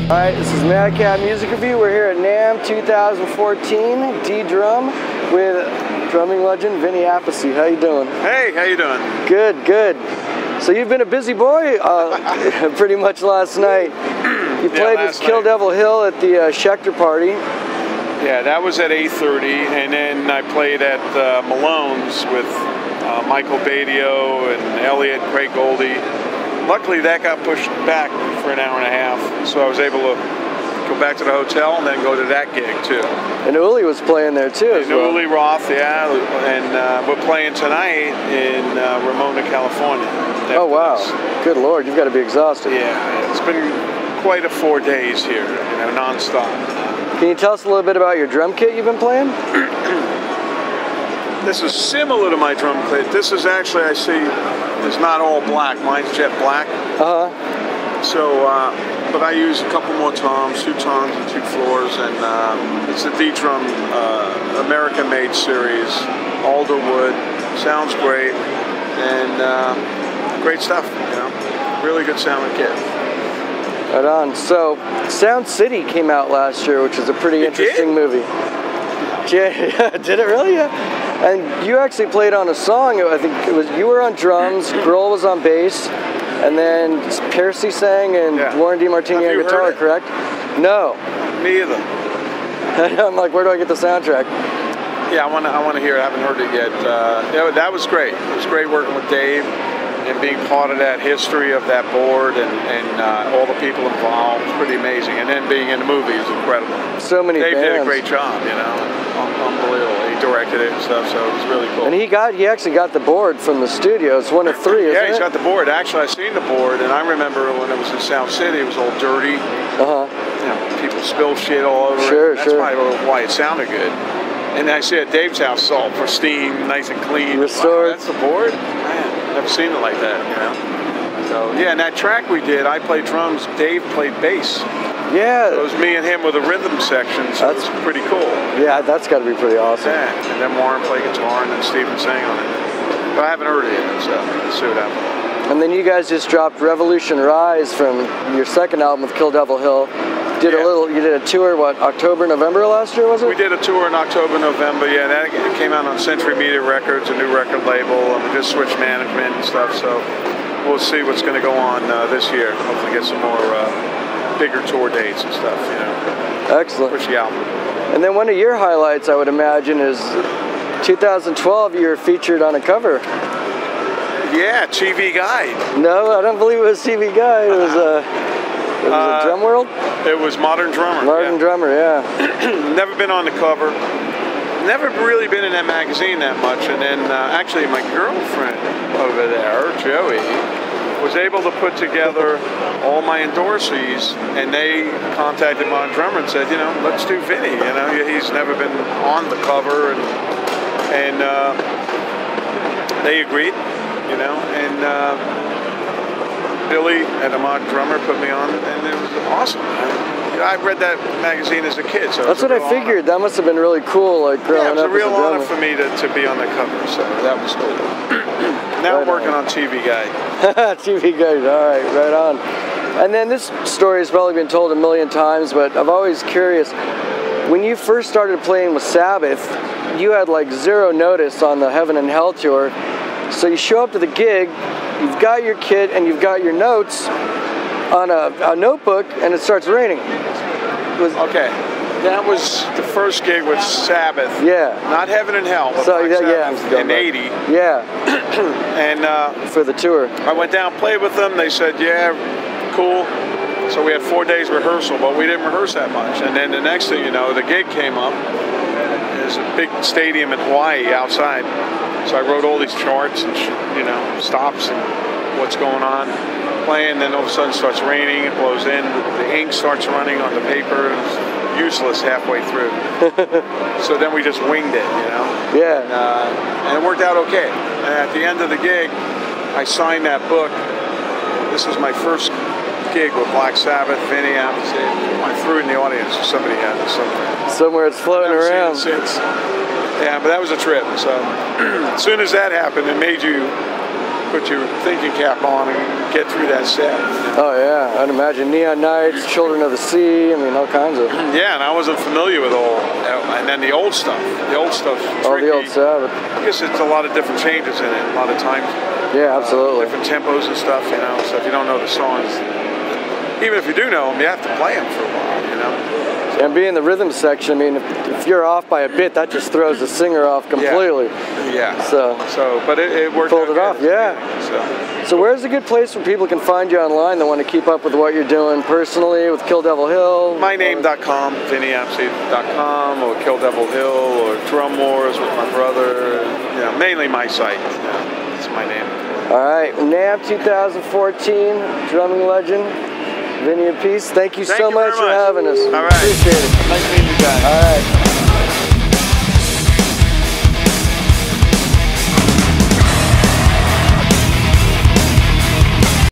Alright, this is Madcap Music Review. We're here at NAMM 2014, D-Drum, with drumming legend Vinny Appice. How you doing? Hey, how you doing? Good, good. So you've been a busy boy pretty much last night. You played with Kill Devil Hill at the Schecter party. Yeah, that was at 8:30, and then I played at Malone's with Michael Badio and Elliot, Craig Goldie. Luckily, that got pushed back for an hour and a half, so I was able to go back to the hotel and then go to that gig too. And Uli was playing there too as well. Uli Roth, yeah, and we're playing tonight in Ramona, California. Oh wow, good Lord, you've got to be exhausted. Yeah, it's been quite a 4 days here, you know, non-stop. Can you tell us a little bit about your drum kit you've been playing? This is similar to my drum kit. This is actually, I see, is not all black. Mine's jet black. So, but I use a couple more toms, 2 toms and 2 floors, and it's the D-Drum American-made series, alder wood, sounds great, and great stuff, you know, really good sounding kit. Right on. So, Sound City came out last year, which is a pretty interesting movie. Yeah, did it really? Yeah. And you actually played on a song. I think it was you were on drums, Grohl was on bass, and then Piercy sang and Warren DeMartini on guitar. Correct? No. Me either. I'm like, where do I get the soundtrack? Yeah, I want to hear it. I haven't heard it yet. Yeah, that was great. It was great working with Dave and being part of that history of that board and all the people involved. It's pretty amazing. And then being in the movie is incredible. So many Dave bands. did a great job, you know. Unbelievable. He directed it and stuff, so it was really cool. And he actually got the board from the studio. It's one of 3, isn't it? Yeah, he's got the board. Actually, I seen the board, and I remember when it was in Sound City, it was all dirty. You know, people spill shit all over it. That's why it sounded good. And I see at Dave's house, it's all pristine, nice and clean. Restored. Wow, that's the board? Man, never seen it like that, you know? So, yeah, and that track we did, I played drums, Dave played bass. Yeah. So it was me and him with a rhythm section, so that's pretty cool. Yeah, that's got to be pretty awesome. Yeah, and then Warren played guitar, and then Steven sang on it. But I haven't heard it yet, so let's see what happens. And then you guys just dropped Revolution Rise from your second album with Kill Devil Hill. You did a tour, what, October, November last year, was it? We did a tour in October, November, yeah. That came out on Century Media Records, a new record label, and we just switched management and stuff, so we'll see what's going to go on this year. Hopefully get some more bigger tour dates and stuff, you know. Excellent. Push the album. And then one of your highlights, I would imagine, is 2012, you were featured on a cover. Yeah, TV Guide. No, I don't believe it was TV Guide. It was a Drum World? It was Modern Drummer. Modern Drummer, yeah. Never been on the cover. Never really been in that magazine that much. And then actually my girlfriend over there, Joey, was able to put together all my endorsees, and they contacted Modern Drummer and said, you know, let's do Vinny. You know, he's never been on the cover, and they agreed. You know, and Billy at the Modern Drummer put me on, and it was awesome. I read that magazine as a kid, so that's what I figured. That must have been really cool, like growing up. Yeah, it was a real honor for me to be on the cover, so that was cool. Now I'm working on TV Guide. TV Guide, all right, right on. And then this story has probably been told a million times, but I'm always curious. When you first started playing with Sabbath, you had like 0 notice on the Heaven and Hell tour. So you show up to the gig, you've got your kit and you've got your notes on a notebook, and it starts raining. Okay, that was the first gig with Sabbath. Yeah. Not Heaven and Hell, but in 80. Yeah. And for the tour. I went down, played with them. They said, yeah, cool. So we had 4 days rehearsal, but we didn't rehearse that much. And then the next thing you know, the gig came up. There's a big stadium in Hawaii outside. So I wrote all these charts and, you know, stops and what's going on. Playing, then all of a sudden it starts raining, it blows in, the ink starts running on the paper, it's useless halfway through. So then we just winged it, you know? Yeah. And it worked out okay. And at the end of the gig, I signed that book. This was my first gig with Black Sabbath, Vinny Appice. I threw it in the audience, so somebody had it somewhere. Somewhere it's floating around. Yeah, but that was a trip. So as soon as that happened, it made you put your thinking cap on and get through that set. Oh yeah, I'd imagine Neon Nights, Children of the Sea. I mean, all kinds of. Yeah, and I wasn't familiar with all, and then the old stuff. The old stuff's tricky. Oh, the old Sabbath. I guess it's a lot of different changes in it. A lot of times. Yeah, absolutely. Different tempos and stuff, you know. So if you don't know the songs, even if you do know them, you have to play them for a while, you know. And being the rhythm section, I mean, if you're off by a bit, that just throws the singer off completely. Yeah. So but it worked. Pulled it out off, good. yeah. So where's a good place where people can find you online that want to keep up with what you're doing personally with Kill Devil Hill? MyName.com, VinnyAppice.com, or Kill Devil Hill, or Drum Wars with my brother. You know, mainly my site. It's my name. All right, NAMM 2014, drumming legend, Vinny Appice. Thank you so much for having us. All right. Appreciate it. Nice meeting you guys.